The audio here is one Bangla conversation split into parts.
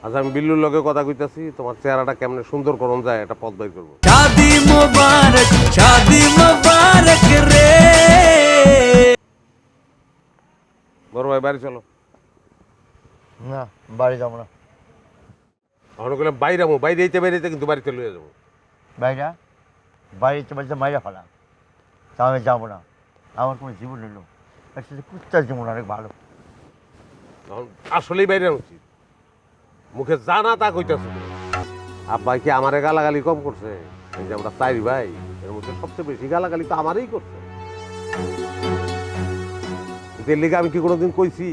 আচ্ছা আমি বিল্লুর লগে কথা কইতাছি, তোমার চেহারাটা কেমনে সুন্দর করন যায় এটা পথ বের করবো। शादी मुबारक रे। বড় ভাই বাড়ি চলো। না বাড়ি যাবো না। এখন বললাম বাইরে যাবো, বাইরে যেতে কিন্তু বাড়িতে লইয়া যাবো। বাইরা বাড়িতে বাড়িতে মাইরা ফেলা, তা আমি যাবো না। আমার কোনো জীবন এলো একসাথে কুত্তার জীবন অনেক ভালো। এখন আসলেই বাইরে উচিত, মুখে জানা তা কইতাছে। আব্বাই কি আমারে গালাগালি কম করছে? এই যে আমরা চাই ভাই, এর মধ্যে সবচেয়ে বেশি গালাগালি তো আমারই করছে। এর লিগে আমি কি কোনোদিন কইছি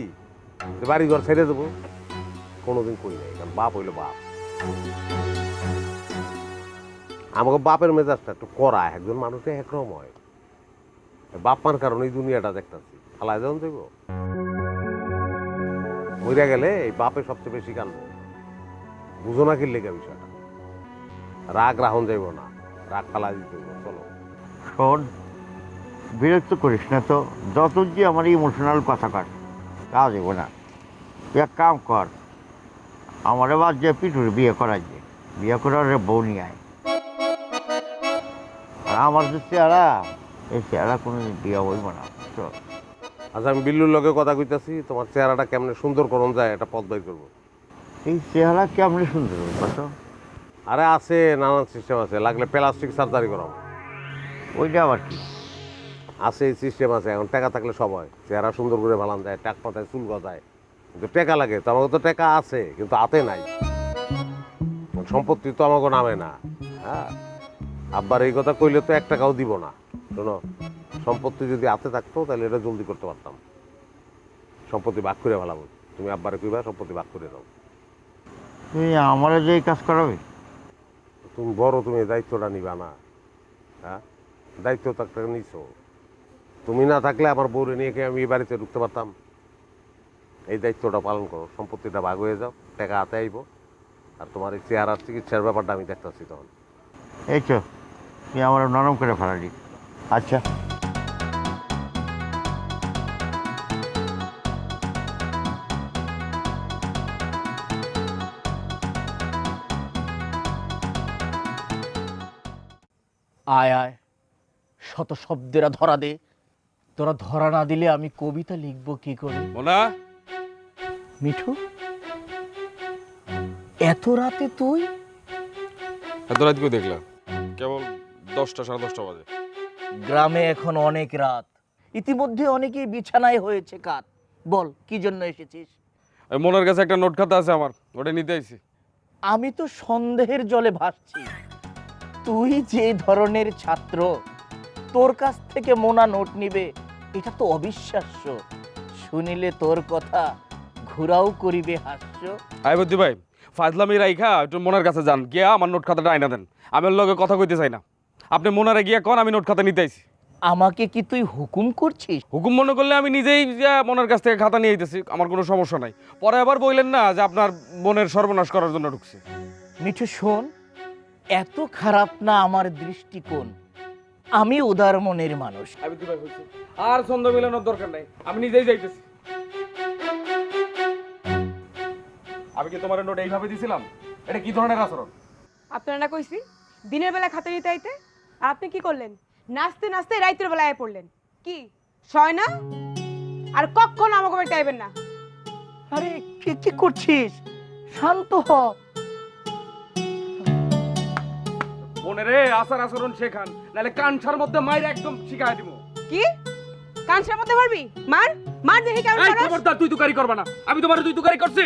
যে বাড়ি ঘর ছেড়ে দেবো? কোনোদিন কই নাই, কারণ বাপ হইলো বাপ। আমাকে বাপের মেজাজটা একটু করা, একজন মানুষে একরকম হয়। বাপ মার কারণে এই দুনিয়াটা দেখতেছি, ফালায় যখন দেব মরিয়া গেলে এই বাপে সবচেয়ে বেশি কানবো। বুঝো না কি লেগে বিষয়টা? রাগ রাহন যাইব না, রাগ ফালাই দিতে হইব। চলো শোন, বিরক্ত করিস না তো, যত যে আমার ইমোশনাল কথা কাট তা দেবো না। তুই এক কাম কর, আমার এবার যে পিঠুর বিয়ে করাই, যে বিয়ে করার বউ নিয়ে আয়। আর আমার যে চেহারা, এই চেহারা কোনো বিয়ে হইব না। চল। আচ্ছা আমি বিল্লুর লগে কথা কইতাছি, তোমার চেহারাটা কেমনে সুন্দর করন যায় এটা পথ বের করবো। এই চেহারা কেমন সুন্দর কত? আরে আছে, নানান সিস্টেম আছে, লাগলে প্লাস্টিক সার্জারি করাবো। ওইটা আবার কি? আছে, এই সিস্টেম আছে। এখন টাকা থাকলে সব হয়, চেহারা সুন্দর করে বানান যায়, টাক পাতায় চুল গজায়, কিন্তু টাকা লাগে। তো আমাকে তো টাকা আছে কিন্তু হাতে নাই, সম্পত্তি তো আমাকে নামে না। হ্যাঁ, আব্বার এই কথা কইলে তো 1 টাকাও দিব না। শোনো, সম্পত্তি যদি হাতে থাকতো তাহলে এটা জলদি করতে পারতাম। সম্পত্তি ভাগ করে ফেলাবো। তুমি আব্বারে কইবা সম্পত্তি ভাগ করে দাও। তুই আমার যে এই কাজ করাবি? তুমি বড়, তুমি এই দায়িত্বটা নিবা না? হ্যাঁ, দায়িত্ব তো একটা নিছো। তুমি না থাকলে আমার বউরে নিয়ে আমি এই বাড়িতে ঢুকতে পারতাম? এই দায়িত্বটা পালন করো, সম্পত্তিটা ভাগ হয়ে যাও, টাকা হাতে আইব, আর তোমার এই চেহারার চিকিৎসার ব্যাপারটা আমি দেখতেছি তখন। এই তো তুই আমার নরম করে ফেলালি। আচ্ছা আয় আয়, শত শব্দেরা ধরা দে। তোরা ধরা না দিলে আমি কবিতা লিখবো কি করে? মোনা, মিঠু, এত রাতে তুই? এত রাত কেউ দেখলাম? কেবল 10টা, 10:30 বাজে। গ্রামে এখন অনেক রাত, ইতিমধ্যে অনেকেই বিছানায় হয়েছে কাত। বল কি জন্য এসেছিস? ওই মোনার কাছে একটা নোট খাতা আছে আমার, ওটা নিতে আইছি। আমি তো সন্দেহের জলে ভাসছি। তুই যে ধরনের ছাত্র, তোর কাছ থেকে মোনা নোট নিবে এটা তো অবিশ্বাস্য। শুনিলে তোর কথা ঘুরাও করিবে হাস্য। আই বুদ্ধি ভাই, ফাজলামি রাইখা একটু মোনার কাছে যান, গিয়া আমার নোট খাতাটা আইনা দেন। আমি ওর লগে কথা কইতে চাই না। আপনি মোনারে গিয়া কোন আমি নোট খাতা নিতে আইছি। আমাকে কি তুই হুকুম করছিস? হুকুম মনে করলে আমি নিজেই গিয়া মোনার কাছ থেকে খাতা নিয়ে আইতেছি, আমার কোনো সমস্যা নাই। পরে আবার বললেন না যে আপনার বোনের সর্বনাশ করার জন্য ঢুকছে। মিঠু শোন, এত খারাপ না আমার দৃষ্টিকোণ। আমি উদার মনের মানুষ। আর ছন্দ মিলানোর দরকার নাই, আমি নিজেই যাইতেছি। আমি কি তোমার নোট এইভাবে দিছিলাম? এটা কি ধরনের আচরণ? আপনারা না কইছি দিনের বেলা খাতা নিতে আইতে, আর আপনি কি করলেন? নাচতে নাচতে রাইতের বেলায় আয় পড়লেন। কি শয় না? আর কখনো আমাকে বাড়িতে আইবেন না। আরে কি কি করছিস? শান্ত হ। বোনেরে আচার আচরণ শেখান, নাহলে কানছার মধ্যে মাইরে একদম শিখাই দিব। কি কানসার মধ্যে পারবি? মার মার দেখি কেমন এই পারস। খবরদার, তুই তুকারি করবা না। আমি তোমার তুই তুকারি করছি?